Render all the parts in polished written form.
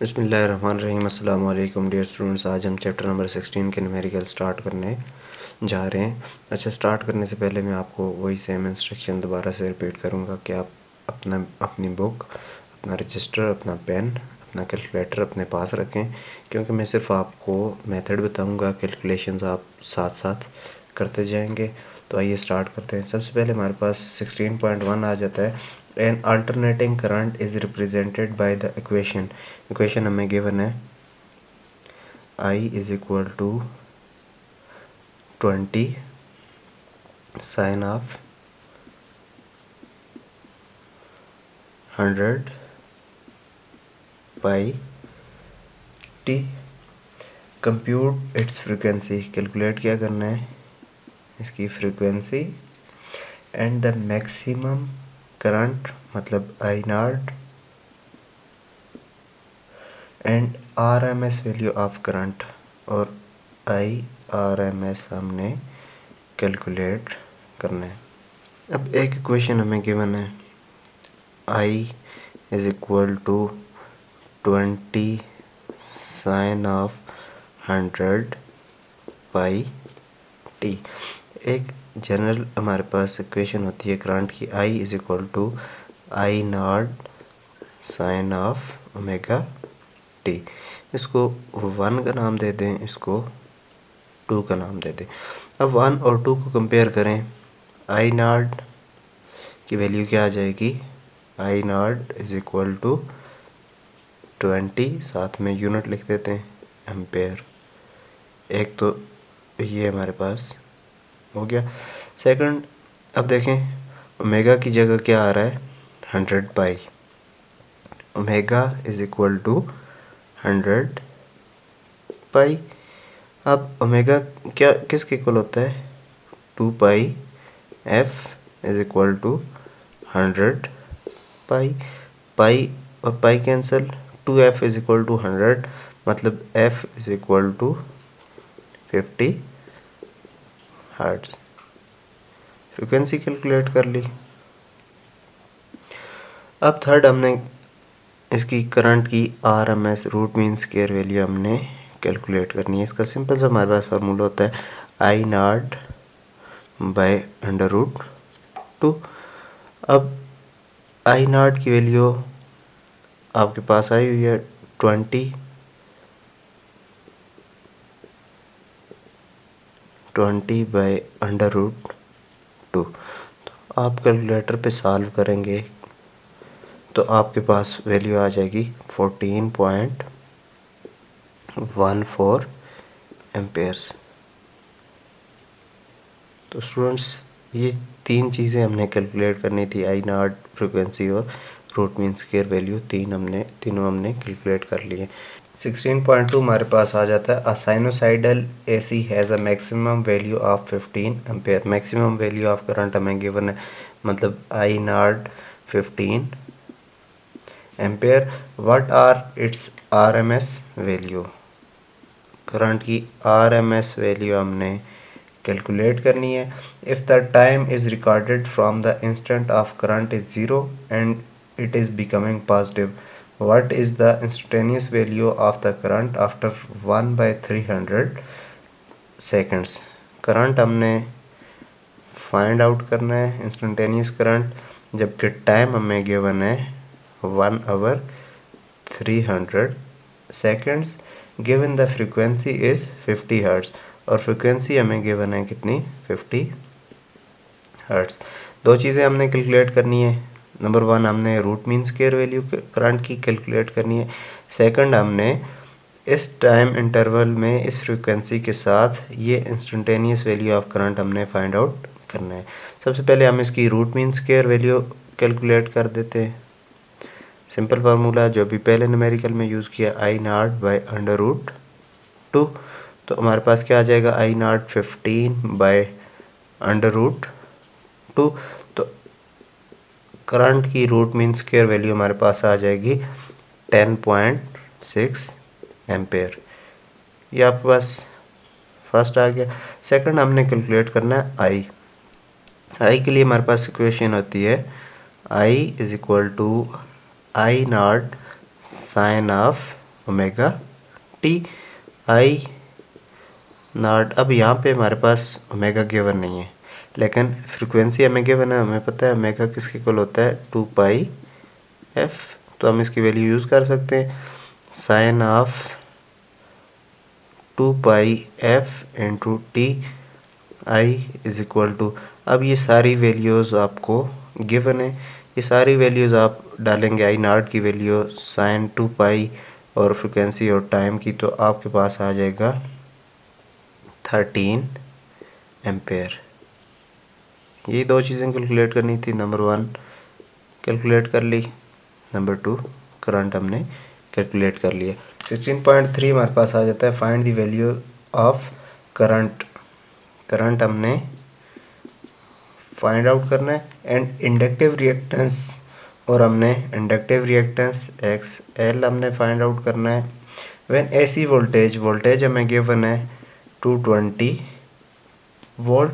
बिस्मिल्लाहिर्रहमानिर्रहीम। अस्सलाम वालेकुम डियर स्टूडेंट्स। आज हम चैप्टर नंबर 16 के न्यूमेरिकल स्टार्ट करने जा रहे हैं। अच्छा, स्टार्ट करने से पहले मैं आपको वही सेम इंस्ट्रक्शन दोबारा से रिपीट करूँगा कि आप अपनी बुक, अपना रजिस्टर, अपना पेन, अपना कैलकुलेटर अपने पास रखें, क्योंकि मैं सिर्फ आपको मेथड बताऊँगा, कैलकुलेशंस आप साथ साथ करते जाएंगे। तो आइए स्टार्ट करते हैं। सबसे पहले हमारे पास 16.1 आ जाता है। An alternating current is represented by the equation हमें गिवन है I is equal to 20 sine of 100 pi t. Compute its frequency, calculate क्या करना है, इसकी frequency. And the maximum current मतलब I naught and RMS value of current, और IRMS हमने calculate करना है। अब एक इक्वेशन हमें गिवन है I is equal to 20 sine of 100 pi t. एक जनरल हमारे पास इक्वेशन होती है करंट की, I is equal to I not sine of omega T. इसको 1 का नाम दे दें, इसको 2 का नाम दे दें। अब 1 और 2 को कंपेयर करें। I नॉट की वैल्यू क्या आ जाएगी, I not is equal to 20, साथ में यूनिट लिख देते हैं एम्पेयर। एक तो ये हमारे पास हो गया। सेकंड, अब देखें ओमेगा की जगह क्या आ रहा है, 100 pi. Omega is equal to 100 pi. अब ओमेगा क्या किसके इक्वल होता है, 2 pi F is equal to 100 pi. Pi और pi cancel, 2f is equal to 100, मतलब f is equal to 50 hertz. Frequency calculate कर ली। अब थर्ड, हमने इसकी करंट की RMS root mean square value हमने कैलकुलेट करनी है। इसका सिंपल सा हमारे पास फार्मूला होता है I not by under root 2। अब I नॉट की वैल्यू आपके पास आई हुई है 20 बाय अंडर रूट 2। तो आप कैलकुलेटर पे सॉल्व करेंगे तो आपके पास वैल्यू आ जाएगी 14.14 एम्पेयर्स। तो स्टूडेंट्स, ये 3 चीज़ें हमने कैलकुलेट करनी थी, I नॉट, फ्रीक्वेंसी और रूट मीन स्क्वायर वैल्यू। तीनों हमने कैलकुलेट कर लिए। 16.2 हमारे पास आ जाता है, a sinusoidal AC has a maximum value of 15 ampere. Maximum value of current हमें गिवन है, मतलब I not 15 ampere. What are its RMS value, current की RMS वैल्यू हमने कैलकुलेट करनी है। If the time is recorded from the instant of current is 0 and it is becoming positive, what is the instantaneous value of the current after 1/300 seconds. Current हमने find out करना है, instantaneous current, जबकि time हमें given है 1/300 seconds. Given the frequency is 50 hertz, और frequency हमें given है कितनी, 50 हर्ट्ज। दो चीज़ें हमने कैलकुलेट करनी है। नंबर 1, हमने root mean square value current की कैलकुलेट करनी है। सेकंड, हमने इस टाइम इंटरवल में इस फ्रीक्वेंसी के साथ ये इंस्टेंटेनियस वैल्यू ऑफ करंट हमने फाइंड आउट करना है। सबसे पहले हम इसकी root mean square value calculate कर देते हैं। सिंपल फार्मूला जो भी पहले न्यूमेरिकल में यूज़ किया, I not by under root 2। तो हमारे पास क्या आ जाएगा, I not 15 by under root 2। तो करंट की रूट मीन स्क्वायर वैल्यू हमारे पास आ जाएगी 10.6 एम्पेयर। ये आपके पास फर्स्ट आ गया। सेकंड, हमने कैलकुलेट करना है I के लिए हमारे पास इक्वेशन होती है I is equal to I not sine of omega T I not. अब यहाँ पे हमारे पास ओमेगा गिवन नहीं है, लेकिन फ्रीक्वेंसी हमें गिवन है, हमें पता है ओमेगा किसके इक्वल होता है 2 पाई एफ। तो हम इसकी वैल्यू यूज़ कर सकते हैं, sine of 2 pi F into T I is equal to. अब ये सारी वैल्यूज़ आपको गिवन है, ये सारी वैल्यूज़ आप डालेंगे आई नॉट की वैल्यू, साइन 2 पाई और फ्रिक्वेंसी और टाइम की, तो आपके पास आ जाएगा 13 एम्पेयर। ये दो चीज़ें कैलकुलेट करनी थी, नंबर 1 कैलकुलेट कर ली, नंबर 2 करंट हमने कैलकुलेट कर लिया। 16.3 हमारे पास आ जाता है, find the value of current. Current हमने फाइंड आउट करना है एंड इंडक्टिव रिएक्टेंस, और हमने इंडक्टिव रिएक्टेंस एक्स एल हमने फाइंड आउट करना है। व्हेन एसी वोल्टेज हमें गिवन है 220 वोल्ट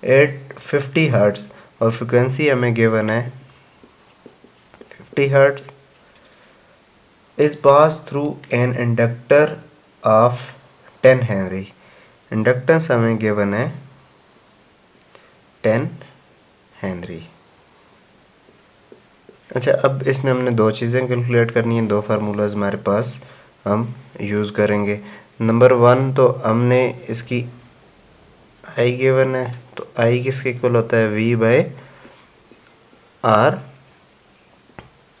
एट 50 हर्ट्ज, और फ्रिक्वेंसी हमें गिवन है 50 hertz, is pass through an inductor of 10 Henry. Inductance हमें गिवन है 10 हेनरी। अच्छा, अब इसमें हमने दो चीज़ें कैलकुलेट करनी है, दो फार्मूलाज हमारे पास हम यूज़ करेंगे। नंबर 1 तो हमने इसकी आई गिवन है, तो आई किसके इक्वल होता है V बाय आर।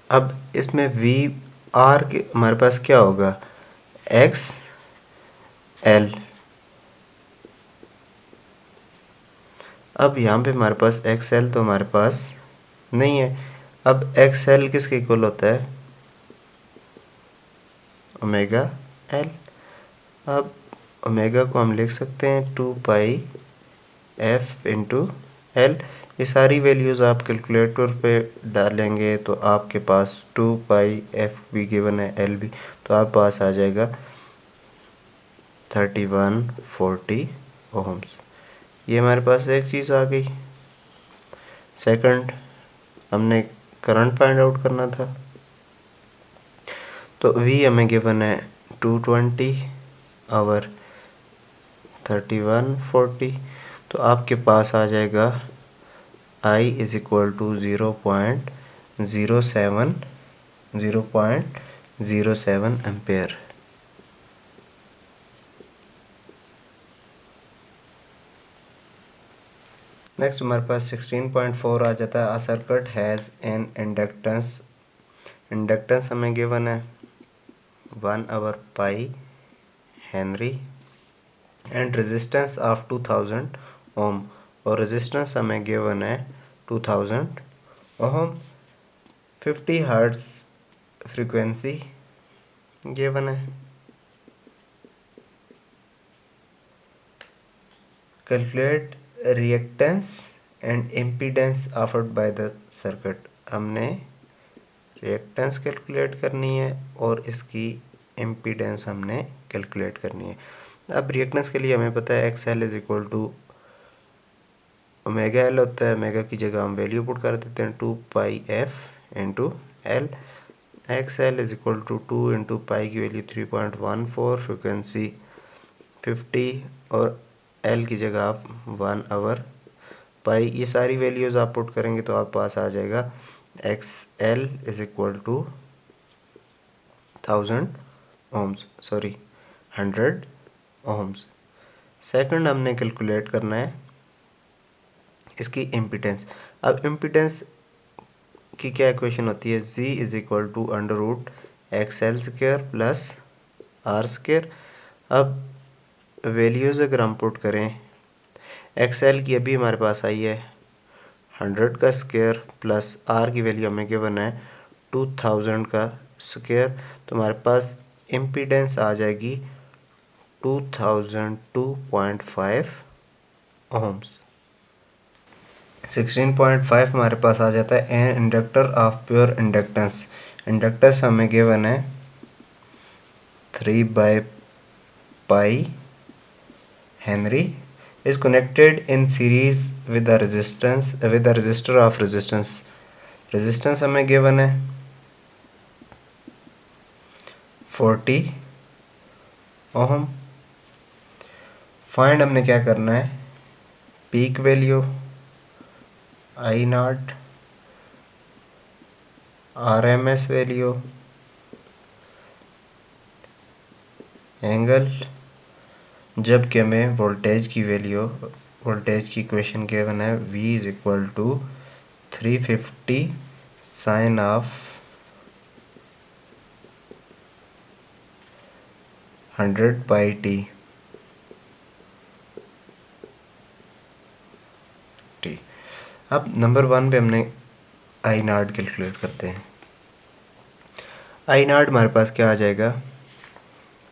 अब इसमें V आर के हमारे पास क्या होगा एक्स एल। अब यहाँ पे हमारे पास एक्स एल तो हमारे पास नहीं है। अब एक्स एल किसके इक्वल होता है ओमेगा एल। अब ओमेगा को हम लिख सकते हैं 2 पाई एफ इंटू एल। ये सारी वैल्यूज़ आप कैलकुलेटर पे डालेंगे तो आपके पास 2 पाई एफ भी गिवन है, एल भी, तो आपके पास आ जाएगा 3140 ओम्स। ये हमारे पास एक चीज़ आ गई। सेकंड, हमने करंट फाइंड आउट करना था, तो V हमें गिवन है 220 आवर 3140, तो आपके पास आ जाएगा I is equal to 0.07 ampere. Next हमारे पास 16.4 आ जाता है, a circuit has an inductance. Inductance हमें गिवन है 1 over pi henry and resistance of 2000 ohm, और रेजिस्टेंस हमें गिवन है 2000 ओम। 50 हर्ट्ज फ्रीक्वेंसी गिवन है। Calculate reactance and impedance afforded by the circuit. हमने रिएक्टेंस कैलकुलेट करनी है और इसकी इम्पीडेंस हमने कैलकुलेट करनी है। अब रिएक्टेंस के लिए हमें पता है X L is equal to omega L होता है, ओमेगा की जगह हम वैल्यू पुट कर देते हैं 2 pi F into L. X L is equal to 2 into pi की वैल्यू 3.14, फ्रिक्वेंसी 50 और एल की जगह आप 1 आवर पाई। ये सारी वैल्यूज़ आप पुट करेंगे तो आप पास आ जाएगा X L is equal to 1000 ohms, sorry 100 ohms. Second हमने कैलकुलेट करना है इसकी इम्पीडेंस। अब इम्पीडेंस की क्या इक्वेशन होती है, Z is equal to under root X L square plus R square. अब वैल्यूज़ अगर हम पुट करें, एक्स एल की अभी हमारे पास आई है 100 का स्क्वायर प्लस आर की वैल्यू हमें गिवन है 2000 का स्क्वायर, तो हमारे पास इम्पीडेंस आ जाएगी 2002.5 ओम्स। 16.5 हमारे पास आ जाता है an inductor of pure inductance. Inductance हमें गिवन है 3 by pi henry is connected in series with the resistor of resistance। Resistance हमें गिवन है 40 ओहम। फाइंड हमने क्या करना है, peak value I not, RMS value, angle, जबकि हमें वोल्टेज की वैल्यू, वोल्टेज की इक्वेशन गिवन है V is equal to 350 sine of 100 by T. अब नंबर 1 पे हमने आई नॉट कैलकुलेट करते हैं। आई नॉट हमारे पास क्या आ जाएगा,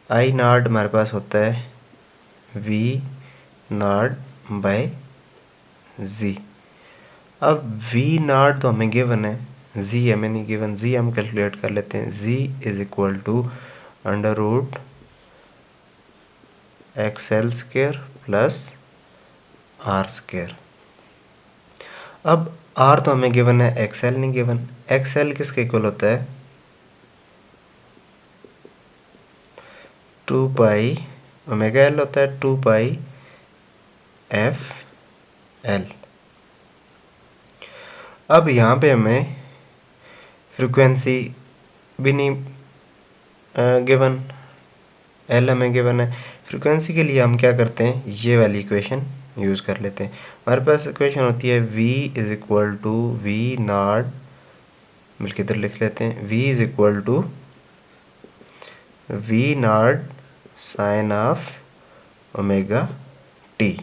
आई नॉट हमारे पास होता है V नॉट बाय Z। अब V नॉट तो हमें गिवन है, Z हमें नहीं गिवन, Z हम कैलकुलेट कर लेते हैं। Z is equal to under root XL square plus R square. अब R तो हमें गिवन है, XL नहीं गिवन। XL किसके इक्वल होता है, 2 पाई ओमेगा L होता है, 2 पाई FL। अब यहाँ पे हमें फ्रीक्वेंसी भी नहीं गिवन, L हमें गिवन है। फ्रीक्वेंसी के लिए हम क्या करते हैं, ये वाली इक्वेशन यूज़ कर लेते हैं। हमारे पास इक्वेशन होती है V is equal to V not, बल्कि इधर लिख लेते हैं, V is equal to V not sine of omega T.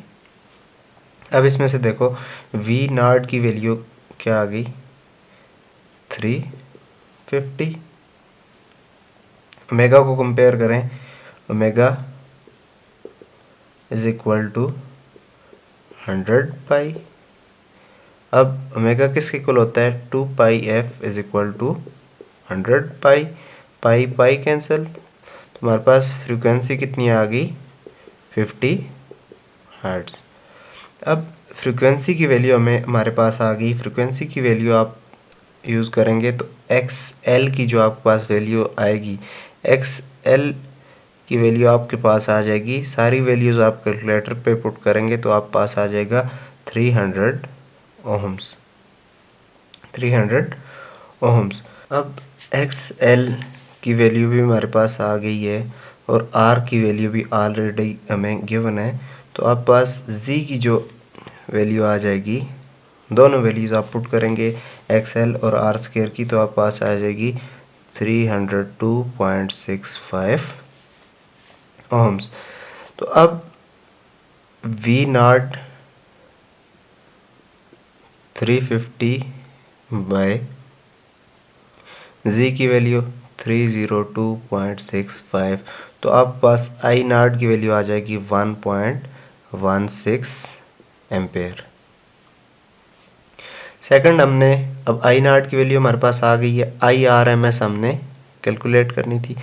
अब इसमें से देखो V नॉट की वैल्यू क्या आ गई, 350। ओमेगा को कंपेयर करें, omega is equal to 100 pi. अब ओमेगा किसके इक्वल होता है, 2 pi F is equal to 100 pi, pi pi cancel, तो हमारे पास फ्रीक्वेंसी कितनी आ गई, 50 हर्ट्ज़। अब फ्रीक्वेंसी की वैल्यू हमें हमारे पास आ गई। फ्रीक्वेंसी की वैल्यू आप यूज़ करेंगे तो XL की जो आपके पास वैल्यू आएगी, XL की वैल्यू आपके पास आ जाएगी। सारी वैल्यूज़ आप कैलकुलेटर पे पुट करेंगे तो आप पास आ जाएगा 300 ओहम्स, 300 ओहम्स। अब XL की वैल्यू भी हमारे पास आ गई है और R की वैल्यू भी ऑलरेडी हमें गिवन है, तो आप पास Z की जो वैल्यू आ जाएगी, दोनों वैल्यूज़ आप पुट करेंगे XL और R स्क्वायर की, तो आप पास आ जाएगी 302.65 ओहम्स। तो अब V नॉट 350 बाय Z की वैल्यू 302.65, तो आप पास I नॉट की वैल्यू आ जाएगी 1.16 एम्पेयर। सेकंड हमने, अब आई नॉट की वैल्यू हमारे पास आ गई है, IRMS हमने कैलकुलेट करनी थी।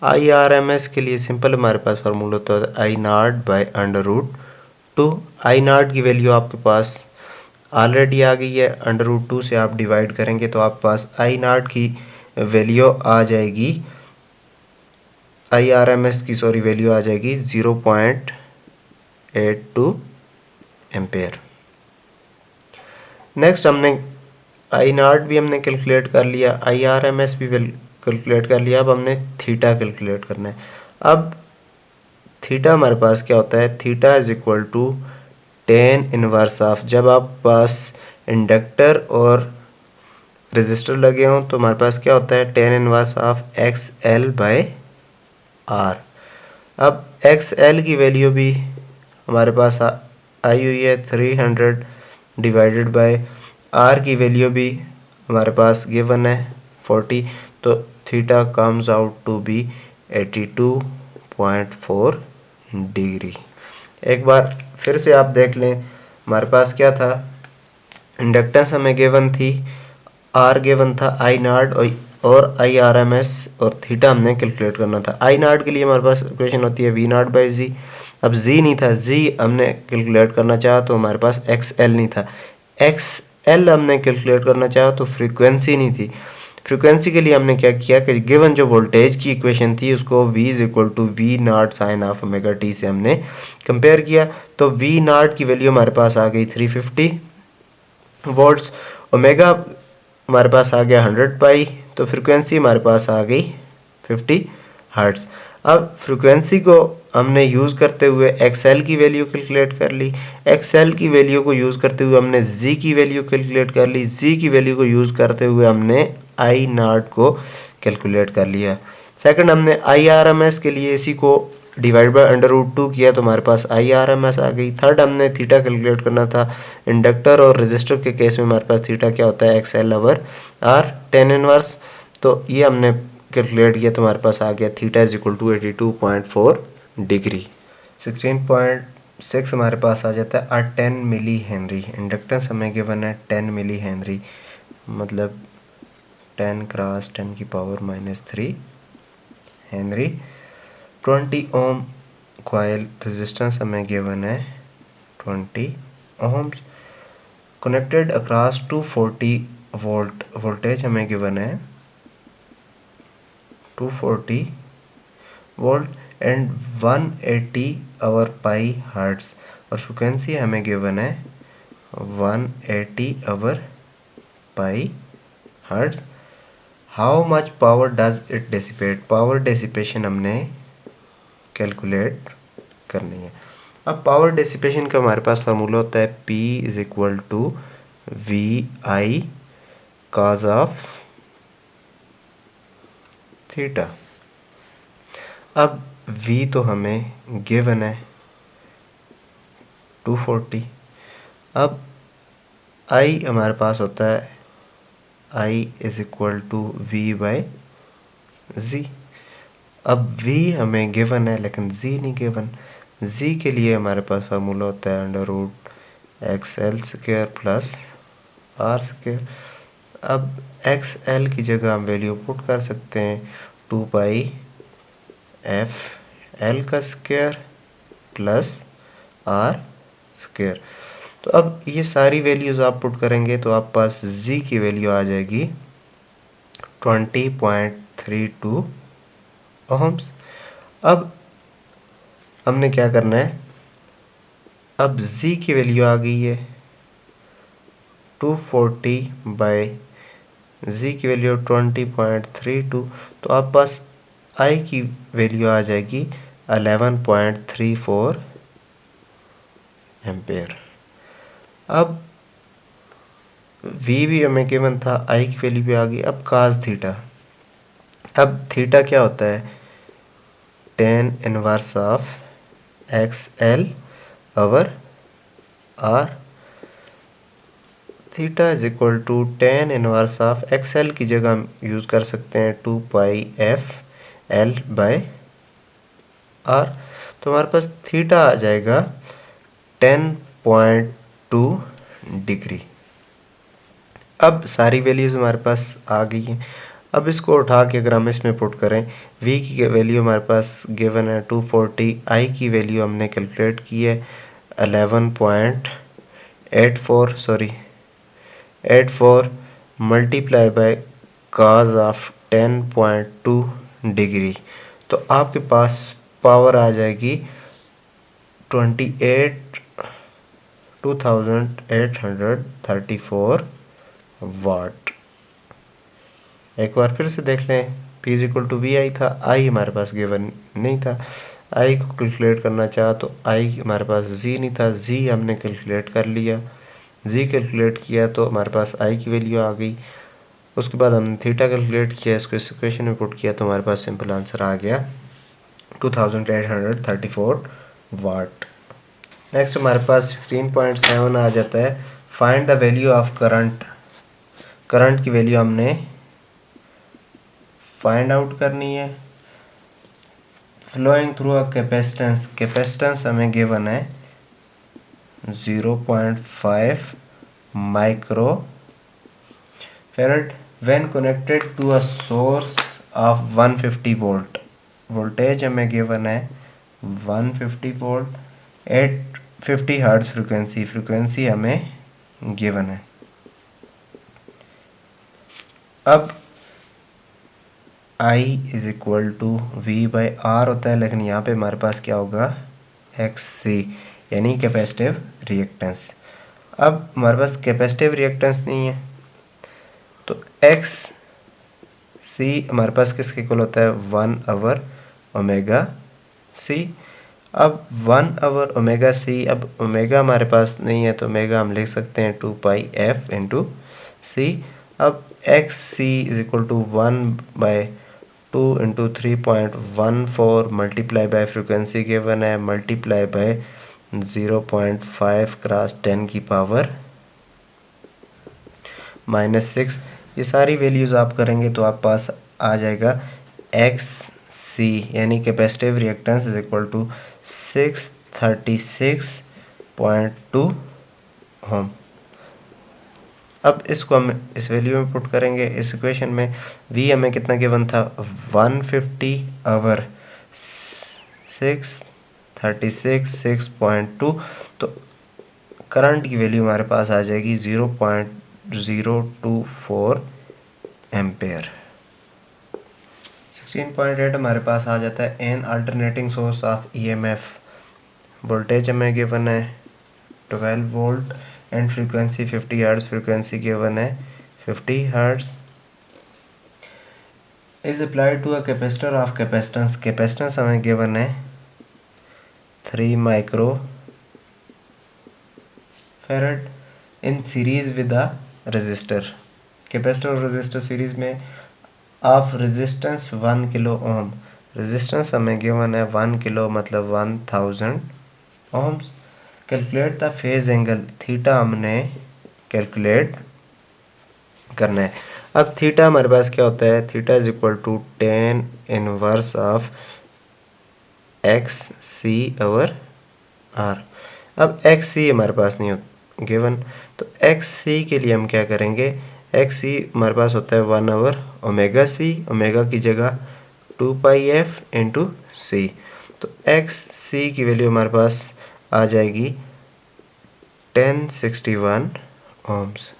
IRMS के लिए सिंपल हमारे पास फार्मूला होता है I naught by under root 2। I naught की वैल्यू आपके पास ऑलरेडी आ गई है, अंडर रूट 2 से आप डिवाइड करेंगे तो आप पास आई नॉट की वैल्यू आ जाएगी, IRMS की सॉरी वैल्यू आ जाएगी 0.82 एम्पेयर। नेक्स्ट हमने आई नॉट भी हमने कैलकुलेट कर लिया, IRMS भी कैलकुलेट कर लिया। अब हमने थीटा कैलकुलेट करना है। अब थीटा हमारे पास क्या होता है, theta is equal to tan inverse of, जब आप पास इंडक्टर और रेजिस्टर लगे हों तो हमारे पास क्या होता है, tan inverse of XL by R। अब XL की वैल्यू भी हमारे पास आई हुई है 300 डिवाइडेड बाय R की वैल्यू भी हमारे पास गिवन है 40, तो theta comes out to be 82.4 degree. एक बार फिर से आप देख लें, हमारे पास क्या था, इंडक्टेंस हमें गिवन थी, R गिवन था, आई नॉट और IRMS और थीटा हमने कैलकुलेट करना था। आई नॉट के लिए हमारे पास इक्वेशन होती है V नॉट बाई Z। अब Z नहीं था, Z हमने कैलकुलेट करना चाहा तो हमारे पास XL नहीं था, XL हमने कैलकुलेट करना चाहा तो फ्रीक्वेंसी नहीं थी। फ्रीक्वेंसी के लिए हमने क्या किया कि गिवन जो वोल्टेज की इक्वेशन थी उसको V is equal to V not sine of omega T से हमने कंपेयर किया, तो V नॉट की वैल्यू हमारे पास आ गई 350 वोल्ट्स, ओमेगा हमारे पास आ गया 100 पाई, तो फ्रीक्वेंसी हमारे पास आ गई 50 हर्ट्स। अब फ्रीक्वेंसी को हमने यूज़ करते हुए XL की वैल्यू कैलकुलेट कर ली, XL की वैल्यू को यूज़ करते हुए हमने Z की वैल्यू कैलकुलेट कर ली, Z की वैल्यू को यूज़ करते हुए हमने I नॉट को कैलकुलेट कर लिया। सेकंड हमने IRMS के लिए इसी को डिवाइड बाय √2 किया तो हमारे पास IRMS आ गई। थर्ड हमने थीटा कैलकुलेट करना था, इंडक्टर और रेजिस्टर के केस में हमारे पास थीटा क्या होता है XL over R tan inverse, तो ये हमने कैलकुलेट किया तो हमारे पास आ गया theta is equal to 82.4 degree. 16.6 हमारे पास आ जाता है 10 मिली हेनरी, इंडक्टेंस हमें गिवन है 10 मिली हेनरी, मतलब 10 क्रॉस 10 की पावर -3 हेनरी। 20 ओम कॉइल रेजिस्टेंस हमें गिवन है 20 ohms, connected across 240 volt, voltage हमें गिवन है 240 volt and 180 over pi hertz, और फ्रिक्वेंसी हमें गिवन है 180 over pi hertz. How much power does it dissipate, power dissipation हमने कैलकुलेट करनी है। अब पावर डिसिपेशन का हमारे पास फार्मूला होता है P is equal to V I cos of theta. अब V तो हमें गिवन है 240, अब I हमारे पास होता है I is equal to V by Z. अब V हमें गिवन है लेकिन Z नहीं गिवन, Z के लिए हमारे पास फार्मूला होता है √XL² प्लस R²। अब XL की जगह हम वैल्यू पुट कर सकते हैं 2 पाई FL का स्क्वायर प्लस R²। तो अब ये सारी वैल्यूज़ आप पुट करेंगे तो आप पास Z की वैल्यू आ जाएगी 20.32 ओम्स। अब हमने क्या करना है, अब Z की वैल्यू आ गई है 240 बाय Z की वैल्यू 20.32, तो आप पास I की वैल्यू आ जाएगी 11.34 एम्पेयर। अब V भी हमें गिवन था, I की वैल्यू भी आ गई। अब cos थीटा, अब थीटा क्या होता है tan inverse of XL over R, theta is equal to tan inverse of XL की जगह हम यूज़ कर सकते हैं 2 पाई FL बाय R, तो हमारे पास थीटा आ जाएगा 10.2 डिग्री। अब सारी वैल्यूज़ हमारे पास आ गई हैं। अब इसको उठा के अगर हम इसमें पुट करें, V की वैल्यू हमारे पास गिवन है 240, I की वैल्यू हमने कैलकुलेट की है 11.84 multiply by cos of 10.2 degree, तो आपके पास पावर आ जाएगी 2834 वाट। एक बार फिर से देख लें, P is equal to V I था, I हमारे पास गिवन नहीं था, I को कैलकुलेट करना चाहा तो I हमारे पास Z नहीं था, Z हमने कैलकुलेट कर लिया, Z कैलकुलेट किया तो हमारे पास I की वैल्यू आ गई। उसके बाद हमने थीटा कैलकुलेट किया, इसको इस इक्वेशन में पुट किया तो हमारे पास सिंपल आंसर आ गया 2834 वाट। नेक्स्ट हमारे पास 16.7 आ जाता है, find the value of current. Current की वैल्यू हमने फाइंड आउट करनी है। Flowing through a capacitance, capacitance हमें गिवन है 0.5 micro farad when connected to a source of 150 volt, voltage हमें गिवन है 150 volt at 50 hertz frequency, frequency हमें given है। अब I is equal to V by R होता है, लेकिन यहाँ पे हमारे पास क्या होगा एक्स सी यानी कैपेसिटिव रिएक्टेंस। अब हमारे पास कैपेसिटिव रिएक्टेंस नहीं है तो एक्स सी हमारे पास किसके इक्वल होता है 1/ओमेगा सी। अब 1/ओमेगा सी, अब ओमेगा हमारे पास नहीं है तो ओमेगा हम लिख सकते हैं 2πf इंटू सी। अब X C is equal to 1/2 into 3.14 multiply by frequency given है मल्टीप्लाई बाय 0.5 क्रॉस 10 की पावर -6। ये सारी वैल्यूज़ आप करेंगे तो आप पास आ जाएगा एक्स सी यानी capacitive reactance is equal to 636.2 ohm. अब इसको हम इस वैल्यू में पुट करेंगे इस इक्वेशन में। वी हमें कितना गिवन था 150/636.2, तो करंट की वैल्यू हमारे पास आ जाएगी 0.024 एम्पेयर। 16.8 हमारे पास आ जाता है an alternating source of EMF. Voltage हमें गिवन है 12 volt and frequency 50 hertz, frequency given है 50 hertz. Is applied to a capacitor of capacitance, capacitance हमें गिवन है 3 micro farad in series with a resistor. Capacitor और resistor series में of resistance 1 kilo ohm, resistance हमें given है 1 kilo मतलब 1000 ohms. Calculate the phase angle, theta हमने calculate करना है। अब थीटा हमारे पास क्या होता है, theta is equal to tan inverse of X C over R. अब एक्स सी हमारे पास नहीं गिवन, तो एक्स सी के लिए हम क्या करेंगे, एक्स सी हमारे पास होता है 1/ओमेगा सी, ओमेगा की जगह 2πf इंटू सी। तो एक्स सी की वैल्यू हमारे पास आ जाएगी 1061 ओम्स।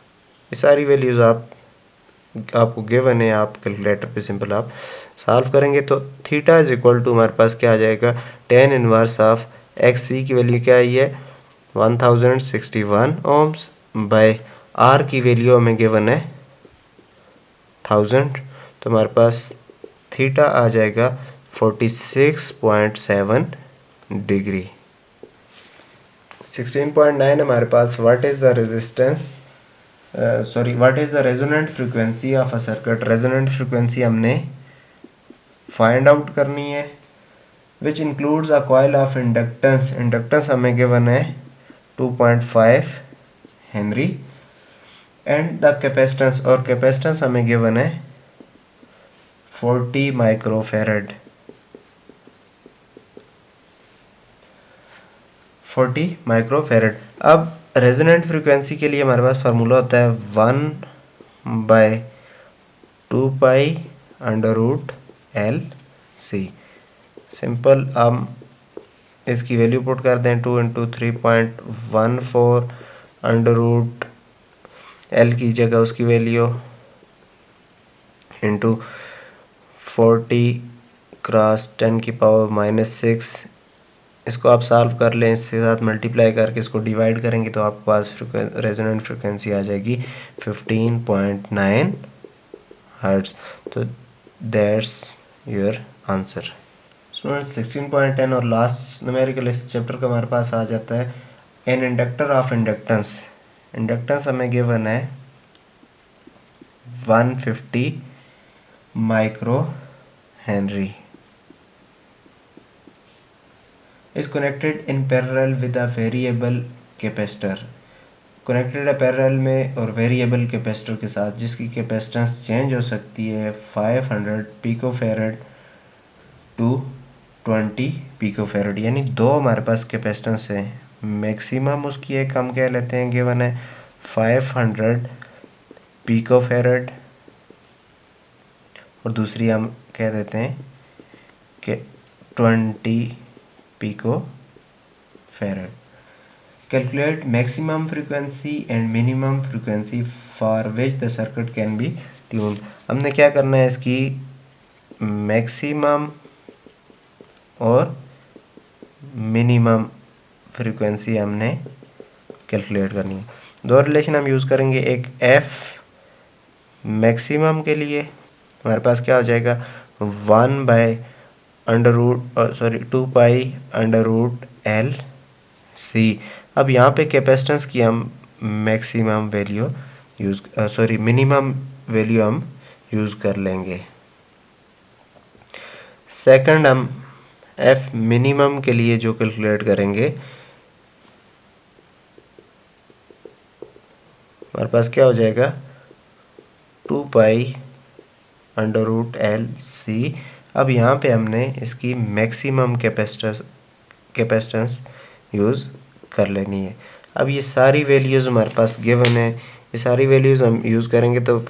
ये सारी वैल्यूज़ आपको गिवन है, आप कैलकुलेटर पे सिंपल आप सॉल्व करेंगे तो थीटा इज इक्वल टू हमारे पास क्या आ जाएगा tan इनवर्स ऑफ एक्स सी की वैल्यू क्या आई है 1061 ओम्स बाय आर की वैल्यू हमें गिवन है 1000, तो हमारे पास थीटा आ जाएगा 46.7 डिग्री। 16.9 हमारे पास what is the resistance what is the resonant frequency of a circuit. Resonant frequency हमने फाइंड आउट करनी है which includes a coil of inductance, inductance हमें गिवन है 2.5 हेनरी एंड द कैपेसिटेंस, और कैपेसिटेंस हमें गिवन है 40 माइक्रोफेरेड, 40 माइक्रोफेरेड। अब resonant frequency के लिए हमारे पास फार्मूला होता है 1/2π√LC। सिंपल हम इसकी वैल्यू पुट कर दें 2 इंटू 3.14 √L की जगह उसकी वैल्यू इंटू 40 क्रॉस 10 की पावर -6। इसको आप सॉल्व कर लें, इसके साथ मल्टीप्लाई करके इसको डिवाइड करेंगे तो आपके पास रेजोनेंट फ्रिक्वेंसी आ जाएगी 15.9 हर्ट्ज। तो दैट्स योर आंसर। स्टूडेंट्स 16.10 और लास्ट न्यूमेरिकल इस चैप्टर का हमारे पास आ जाता है an inductor of inductance. Inductance हमें गिवन है 150 micro Henry is connected in parallel with a variable capacitor, connected है पैरेलल में और वेरिएबल कैपेसिटर के साथ जिसकी कैपेसिटेंस चेंज हो सकती है 500 पिकोफेरेड टू 20 पिकोफेरेड, यानी दो हमारे पास कैपेसिटेंस है। मैक्सिमम उसकी एक हम कह लेते हैं गिवन है 500 पिकोफेरेड और दूसरी हम कह देते हैं कि 20 picofarad. Calculate maximum frequency and minimum frequency for which the circuit can be tuned. हमने क्या करना है, इसकी मैक्सिमम और मिनिमम फ्रीक्वेंसी हमने कैलकुलेट करनी है। दो रिलेशन हम यूज़ करेंगे, एक एफ मैक्सिमम के लिए हमारे पास क्या हो जाएगा 2 pi under root L C. अब यहाँ पे कैपेसिटेंस की हम मैक्सिमम वैल्यू मिनिमम वैल्यू हम यूज़ कर लेंगे। सेकंड हम एफ मिनिमम के लिए जो कैलकुलेट करेंगे, हमारे पास क्या हो जाएगा 2 pi under root L C. अब यहाँ पे हमने इसकी मैक्सिमम कैपेसिटेंस यूज़ कर लेनी है। अब ये सारी वैल्यूज़ हमारे पास गिवन है, ये सारी वैल्यूज़ हम यूज़ करेंगे तो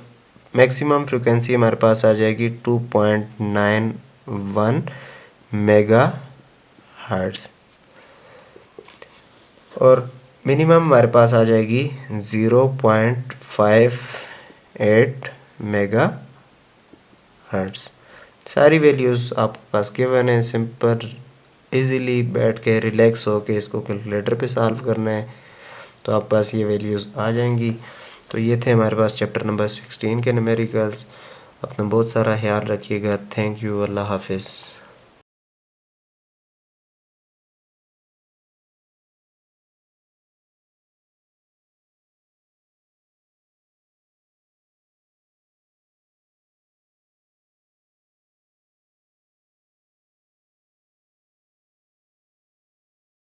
मैक्सिमम फ्रीक्वेंसी हमारे पास आ जाएगी 2.91 मेगा हर्ट्ज़ और मिनिमम हमारे पास आ जाएगी 0.58 मेगा हर्ट्ज़। सारी वैल्यूज़ आपके पास गिवन है, सिंपल इजीली बैठ के रिलैक्स हो के इसको कैलकुलेटर पे सॉल्व करना है तो आपके पास ये वैल्यूज़ आ जाएंगी। तो ये थे हमारे पास चैप्टर नंबर 16 के न्यूमेरिकल्स। अपना बहुत सारा ख्याल रखिएगा। Thank you. अल्लाह हाफिज़।